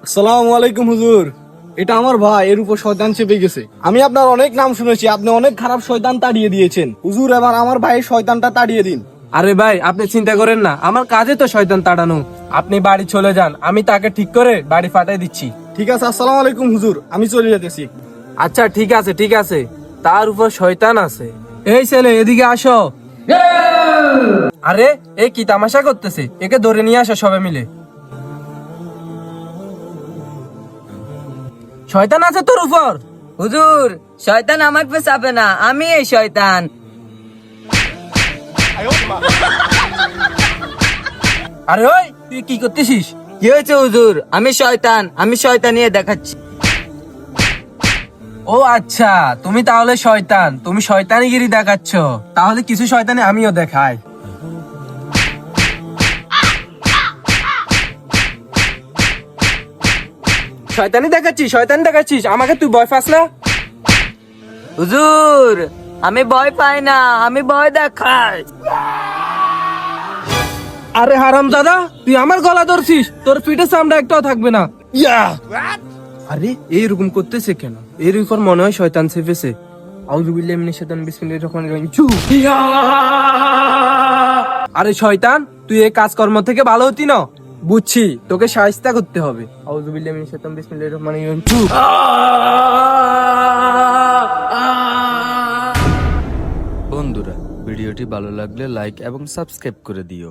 আসসালামু আলাইকুম হুজুর। এটা আমার ভাই, এর উপর শয়তান চেপে গেছে। আমি আপনার অনেক নাম শুনেছি, আপনি অনেক খারাপ শয়তান তাড়িয়ে দিয়েছেন। হুজুর, এবার আমার ভাইয়ের শয়তানটা তাড়িয়ে দিন। আরে ভাই, আপনি চিন্তা করেন না, আমার কাজে তো শয়তান তাড়ানো। আপনি বাড়ি চলে যান, আমি তাকে ঠিক করে বাড়ি পাঠিয়ে দিচ্ছি। ঠিক আছে, আসসালামু আলাইকুম হুজুর, আমি চলে যেতেছি। আচ্ছা ঠিক আছে ঠিক আছে, তার উপর শয়তান আছে। এই ছেলে, এদিকে আসো। আরে এ কি তামাশা করতেছে, একে ধরে নিয়ে আসো সবাই মিলে। শয়তান আছে তোর উপর? হুজুর, শয়তান আমাকে চাপে না, আমি এই শয়তান। আরে ওই, তুই কি করতেছিস? কি হয়েছে হুজুর? আমি শয়তান নিয়ে দেখাচ্ছি। ও আচ্ছা, তুমি তাহলে শয়তান, তুমি শয়তানিগিরি দেখাচ্ছ। তাহলে কিছু শয়তানি আমিও দেখাই। শয়তানি দেখাচ্ছিস, আমাকে তুই ভয় পাস না? হুজুর, আমি ভয় পাই না, আমি ভয় দেখাই। আরে হারাম দাদা, তুই আমার গলা ধরছিস, তোর পিঠে চামড়া একটাও থাকবে না। ইয়া! আরে এইরকম করতেছে কেন? এর উপর মনে হয় শয়তান চেপেছে। আউযু বিল্লাহি মিনাশ শাইতানির বিসমিল্লাহির রহমানির রহিম। চু! আরে শয়তান, তুই এই কাজকর্ম থেকে ভালো হতি না? বুঝছি, তোকে শায়েস্তা করতে হবে। আউযু বিল্লাহি মিনাশ শাইতানির বিসমিল্লাহির রহমানির রহিম। চু! বন্ধুরা, ভিডিওটি ভালো লাগলে লাইক এবং সাবস্ক্রাইব করে দিও।